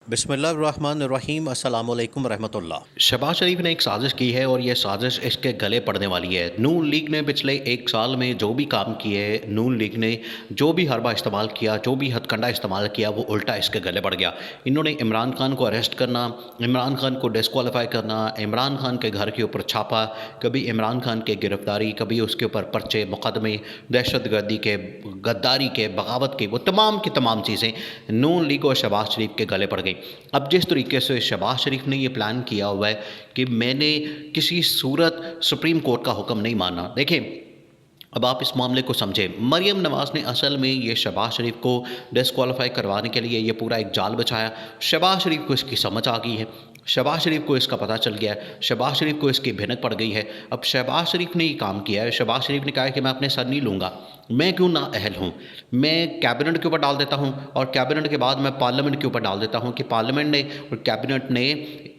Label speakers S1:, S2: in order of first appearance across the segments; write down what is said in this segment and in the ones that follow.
S1: बिस्मिल्लाहिर्रहमानिर्रहीम अस्सलामु अलैकुम रहमतुल्लाह।
S2: शहबाज शरीफ ने एक साजिश की है और ये साजिश इसके गले पड़ने वाली है। नून लीग ने पिछले एक साल में जो भी काम किए, नून लीग ने जो भी हरबा इस्तेमाल किया, जो भी हथकंडा इस्तेमाल किया, वो उल्टा इसके गले पड़ गया। इन्होंने इमरान खान को अरेस्ट करना, इमरान खान को डिस्क्वालीफाई करना, इमरान खान के घर के ऊपर छापा, कभी इमरान खान की गिरफ्तारी, कभी उसके ऊपर पर्चे, मुकदमे, दहशतगर्दी के, गद्दारी के, बगावत के, वो तमाम की तमाम चीज़ें नून लीग और शहबाज शरीफ के गले पड़ गई। अब जिस तरीके से शहबाज शरीफ ने ये प्लान किया हुआ है कि मैंने किसी सूरत सुप्रीम कोर्ट का हुक्म नहीं माना। देखें, अब आप इस मामले को समझें। मरियम नवाज़ ने असल में ये शहबाज शरीफ को डिस्क्वालीफाई करवाने के लिए ये पूरा एक जाल बिछाया। शहबाज शरीफ को इसकी समझ आ गई है, शहबाज शरीफ को इसका पता चल गया है, शहबाज शरीफ को इसकी भनक पड़ गई है। अब शहबाज शरीफ ने ये काम किया है, शहबाज शरीफ ने कहा है कि मैं अपने सर नहीं लूँगा, मैं क्यों ना अहल हूँ, मैं कैबिनेट के ऊपर डाल देता हूँ और कैबिनेट के बाद मैं पार्लियामेंट के ऊपर डाल देता हूँ कि पार्लियामेंट ने और कैबिनेट ने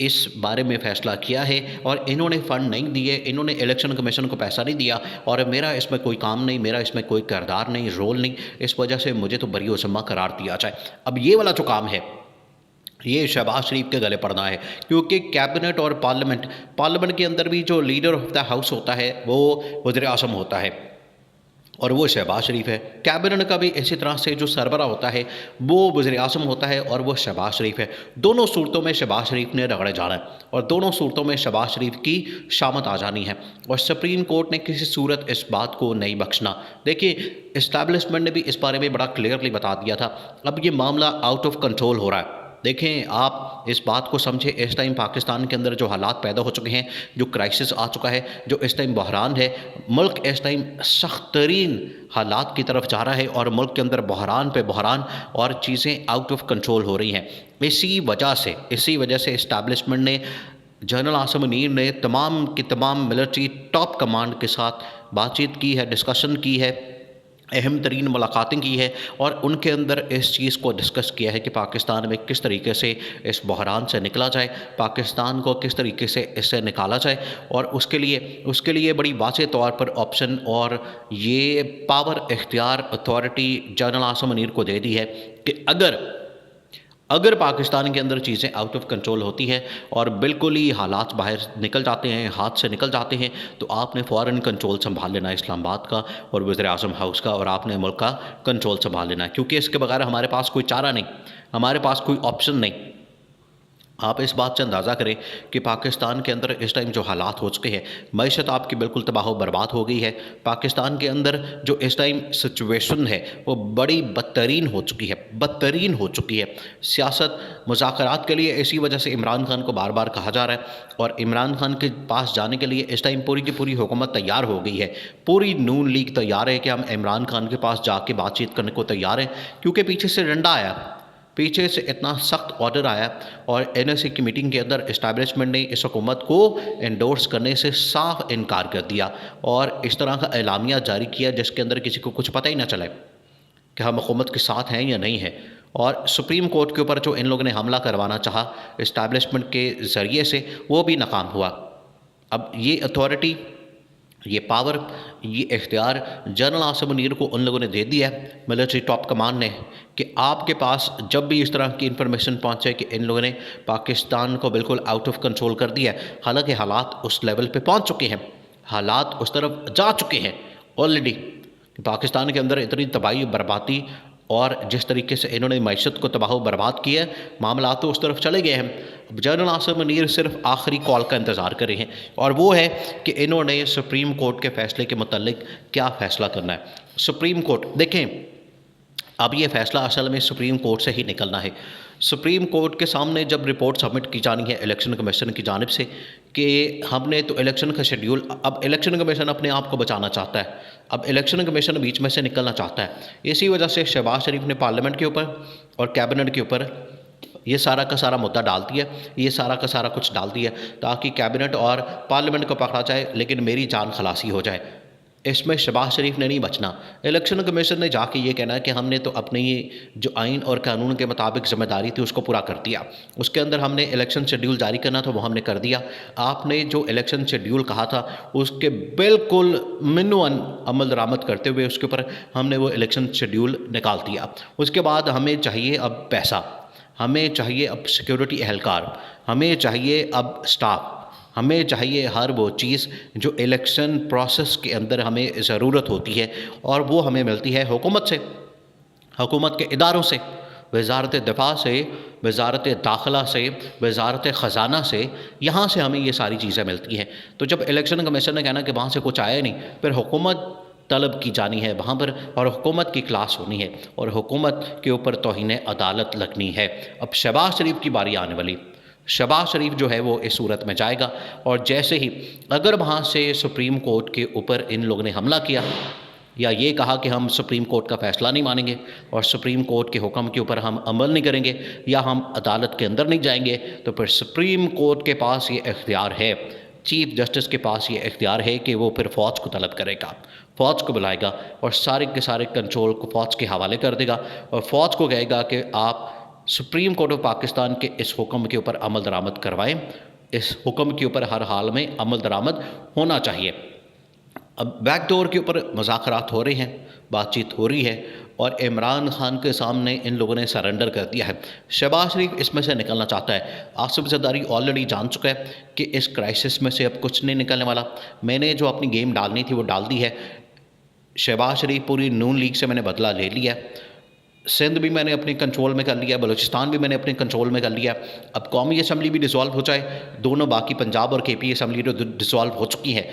S2: इस बारे में फ़ैसला किया है और इन्होंने फ़ंड नहीं दिए, इन्होंने इलेक्शन कमीशन को पैसा नहीं दिया और मेरा इसमें कोई काम नहीं, मेरा इसमें कोई किरदार नहीं, रोल नहीं, इस वजह से मुझे तो बरी ज़िम्मा करार दिया जाए। अब ये वाला जो काम है, ये शहबाज शरीफ के गले पड़ना है, क्योंकि कैबिनेट और पार्लियामेंट के अंदर भी जो लीडर ऑफ द हाउस होता है वो वज़ीर आज़म होता है और वो शहबाज शरीफ है। कैबिनेट का भी इसी तरह से जो सरबरा होता है वो वज़ीर आज़म होता है और वो शहबाज शरीफ है। दोनों सूरतों में शहबाज शरीफ ने रगड़े जाना है और दोनों सूरतों में शहबाज शरीफ की शामत आ जानी है और सुप्रीम कोर्ट ने किसी सूरत इस बात को नहीं बख्शना। देखिए, इस्टेब्लिशमेंट ने भी इस बारे में बड़ा क्लियरली बता दिया था। अब ये मामला आउट ऑफ कंट्रोल हो रहा है। देखें, आप इस बात को समझें, इस टाइम पाकिस्तान के अंदर जो हालात पैदा हो चुके हैं, जो क्राइसिस आ चुका है, जो इस टाइम बहरान है, मुल्क इस टाइम सख्त तरीन हालात की तरफ जा रहा है और मुल्क के अंदर बहरान पे बहरान और चीज़ें आउट ऑफ कंट्रोल हो रही हैं। इसी वजह से इस्टेब्लिशमेंट ने, जनरल आसिम मुनीर ने तमाम की तमाम मिलिट्री टॉप कमांड के साथ बातचीत की है, डिस्कशन की है, अहम तरीन मुलाकातें की है और उनके अंदर इस चीज़ को डिस्कस किया है कि पाकिस्तान में किस तरीके से इस बहरान से निकला जाए, पाकिस्तान को किस तरीके से इससे निकाला जाए और उसके लिए बड़ी वाज़ेह तौर पर ऑप्शन और ये पावर, इख्तियार, अथॉरिटी जनरल आसिम मुनीर को दे दी है कि अगर पाकिस्तान के अंदर चीज़ें आउट ऑफ कंट्रोल होती हैं और बिल्कुल ही हालात बाहर निकल जाते हैं, हाथ से निकल जाते हैं, तो आपने फ़ौरन कंट्रोल संभाल लेना है इस्लामाबाद का और वज़ीर आज़म हाउस का और आपने मुल्क का कंट्रोल संभाल लेना है, क्योंकि इसके बगैर हमारे पास कोई चारा नहीं, हमारे पास कोई ऑप्शन नहीं। आप इस बात से अंदाज़ा करें कि पाकिस्तान के अंदर इस टाइम जो हालात हो चुके हैं, मईशत आपकी बिल्कुल तबाह बर्बाद हो गई है। पाकिस्तान के अंदर जो इस टाइम सिचुएशन है वो बड़ी बदतरीन हो चुकी है। सियासत मुज़ाकरात के लिए इसी वजह से इमरान खान को बार बार कहा जा रहा है और इमरान खान के पास जाने के लिए इस टाइम पूरी की पूरी हुकूमत तैयार हो गई है। पूरी नून लीग तैयार है कि हम इमरान खान के पास जाके बातचीत करने को तैयार हैं, क्योंकि पीछे से डंडा आया, पीछे से इतना सख्त ऑर्डर आया और एनएसए की मीटिंग के अंदर इस्टेब्लिशमेंट ने इस हुकूमत को एंडोर्स करने से साफ इनकार कर दिया और इस तरह का एलामिया जारी किया जिसके अंदर किसी को कुछ पता ही ना चले कि हम हुकूमत के साथ हैं या नहीं है। और सुप्रीम कोर्ट के ऊपर जो इन लोगों ने हमला करवाना चाहा इस्टेब्लिशमेंट के ज़रिए से, वो भी नाकाम हुआ। अब ये अथॉरिटी, ये पावर, ये इख्तियार जनरल आसिम मुनीर को उन लोगों ने दे दिया है, मिलिट्री टॉप कमांड ने, कि आपके पास जब भी इस तरह की इन्फॉर्मेशन पहुंचे कि इन लोगों ने पाकिस्तान को बिल्कुल आउट ऑफ कंट्रोल कर दिया है, हालांकि हालात उस लेवल पे पहुंच चुके हैं, हालात उस तरफ जा चुके हैं ऑलरेडी। पाकिस्तान के अंदर इतनी तबाही बर्बादी और जिस तरीके से इन्होंने मैशत को तबाह बर्बाद किया, मामला तो उस तरफ चले गए हैं। जनरल आसिम मुनीर सिर्फ आखिरी कॉल का इंतज़ार कर रहे हैं और वो है कि इन्होंने सुप्रीम कोर्ट के फ़ैसले के मुतल्लिक क्या फ़ैसला करना है। सुप्रीम कोर्ट, देखें, अब ये फ़ैसला असल में सुप्रीम कोर्ट से ही निकलना है। सुप्रीम कोर्ट के सामने जब रिपोर्ट सबमिट की जानी है इलेक्शन कमीशन की जानिब से कि हमने तो इलेक्शन का शेड्यूल, अब इलेक्शन कमीशन अपने आप को बचाना चाहता है, अब इलेक्शन कमीशन बीच में से निकलना चाहता है। इसी वजह से शहबाज शरीफ ने पार्लियामेंट के ऊपर और कैबिनेट के ऊपर ये सारा का सारा मुद्दा डाल दिया, ये सारा का सारा कुछ डाल दिया ताकि कैबिनेट और पार्लियामेंट को पकड़ा जाए लेकिन मेरी जान खलासी हो जाए। इसमें शहबाज शरीफ ने नहीं बचना। इलेक्शन कमीशन ने जाके ये कहना है कि हमने तो अपनी जो आइन और कानून के मुताबिक ज़िम्मेदारी थी उसको पूरा कर दिया, उसके अंदर हमने इलेक्शन शेड्यूल जारी करना था वो हमने कर दिया। आपने जो इलेक्शन शेड्यूल कहा था उसके बिल्कुल मिनुअन अमल दरामद करते हुए उसके ऊपर हमने वो इलेक्शन शेड्यूल निकाल दिया। उसके बाद हमें चाहिए अब पैसा, हमें चाहिए अब सिक्योरिटी एहलकार, हमें चाहिए अब स्टाफ, हमें चाहिए हर वो चीज़ जो इलेक्शन प्रोसेस के अंदर हमें ज़रूरत होती है, और वो हमें मिलती है हुकूमत से, हुकूमत के इदारों से, वज़ारत दिफ़ा से, वज़ारत दाखिला से, वज़ारत ख़ज़ाना से। यहाँ से हमें ये सारी चीज़ें मिलती हैं। तो जब इलेक्शन कमीशन ने कहना कि वहाँ से कुछ आया नहीं, फिर हुकूमत तलब की जानी है वहाँ पर, और हुकूमत की क्लास होनी है, और हुकूमत के ऊपर तौहीन अदालत लगनी है। अब शहबाज शरीफ की बारी आने वाली। शहबाज शरीफ जो है वो इस सूरत में जाएगा, और जैसे ही अगर वहाँ से सुप्रीम कोर्ट के ऊपर इन लोगों ने हमला किया, या ये कहा कि हम सुप्रीम कोर्ट का फ़ैसला नहीं मानेंगे और सुप्रीम कोर्ट के हुक्म के ऊपर हम अमल नहीं करेंगे, या हम अदालत के अंदर नहीं जाएंगे, तो फिर सुप्रीम कोर्ट के पास ये इख्तियार है, चीफ जस्टिस के पास ये इख्तियार है कि वो फिर फ़ौज को तलब करेगा, फ़ौज को बुलाएगा और सारे के सारे कंट्रोल को फ़ौज के हवाले कर देगा, और फ़ौज को कहेगा कि आप सुप्रीम कोर्ट ऑफ पाकिस्तान के इस हुक्म के ऊपर अमल दरामद करवाएं, इस हुक्म के ऊपर हर हाल में अमल दरामद होना चाहिए। अब बैकडोर के ऊपर मुज़ाकरात हो रहे हैं, बातचीत हो रही है, और इमरान खान के सामने इन लोगों ने सरेंडर कर दिया है। शहबाज शरीफ इसमें से निकलना चाहता है। आसिफ ज़रदारी ऑलरेडी जान चुका है कि इस क्राइसिस में से अब कुछ नहीं निकलने वाला। मैंने जो अपनी गेम डालनी थी वो डाल दी है। शहबाज शरीफ पूरी नून लीग से मैंने बदला ले लिया, सिंध भी मैंने अपने कंट्रोल में कर लिया, बलूचिस्तान भी मैंने अपने कंट्रोल में कर लिया। अब कौमी असम्बली भी डिसॉल्व हो जाए, दोनों बाकी पंजाब और KP असम्बली तो डिसॉल्व हो चुकी हैं,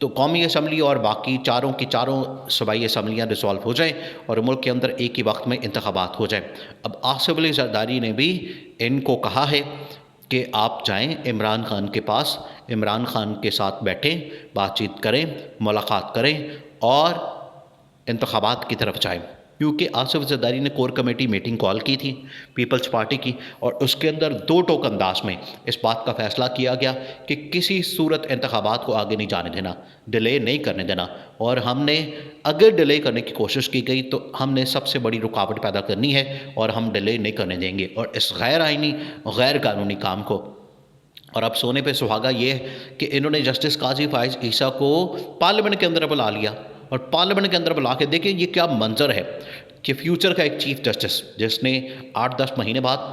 S2: तो कौमी असम्बली और बाकी चारों की चारों सूबाई असम्बलियाँ डिसॉल्व हो जाएँ और मुल्क के अंदर एक ही वक्त में इंतखाबात हो जाए। अब आसिफ अली ज़रदारी ने भी इनको कहा है कि आप जाएँ इमरान खान के पास, इमरान खान के साथ बैठें, बातचीत करें, मुलाकात करें और इंतखाबात की तरफ जाएँ। क्योंकि आसिफ ज़रदारी ने कोर कमेटी मीटिंग कॉल की थी पीपल्स पार्टी की, और उसके अंदर 2 टोक अंदाज में इस बात का फ़ैसला किया गया कि किसी सूरत इंतखाबात को आगे नहीं जाने देना, डिले नहीं करने देना, और हमने अगर डिले करने की कोशिश की गई तो हमने सबसे बड़ी रुकावट पैदा करनी है, और हम डिले नहीं करने देंगे और इस गैर आइनी गैर कानूनी काम को। और अब सोने पे सुहागा ये है कि इन्होंने जस्टिस काजी फ़ाइज़ ईसा को पार्लियामेंट के अंदर बुला लिया, और पार्लियामेंट के अंदर बुला के देखिए ये क्या मंजर है कि फ्यूचर का एक चीफ जस्टिस जिसने 8-10 महीने बाद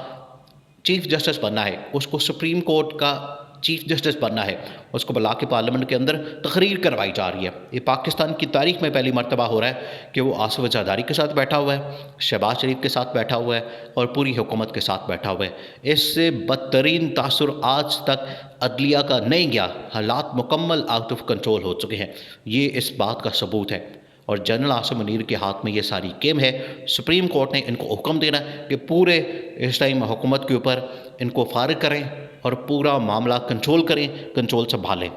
S2: चीफ जस्टिस बनना है, उसको सुप्रीम कोर्ट का चीफ जस्टिस बनना है, उसको बुला के पार्लियामेंट के अंदर तकरीर करवाई जा रही है। ये पाकिस्तान की तारीख में पहली मरतबा हो रहा है कि वो आसिफ ज़रदारी के साथ बैठा हुआ है, शहबाज शरीफ के साथ बैठा हुआ है और पूरी हुकूमत के साथ बैठा हुआ है। इससे बदतरीन तासुर आज तक अदलिया का नहीं गया, हालात मुकम्मल आउट ऑफ कंट्रोल हो चुके हैं। ये इस बात का सबूत है, और जनरल आसिम मुनीर के हाथ में ये सारी गेम है। सुप्रीम कोर्ट ने इनको हुक्म देना कि पूरे इस टाइम हुकूमत के ऊपर इनको फारिग करें और पूरा मामला कंट्रोल करें, कंट्रोल संभालें।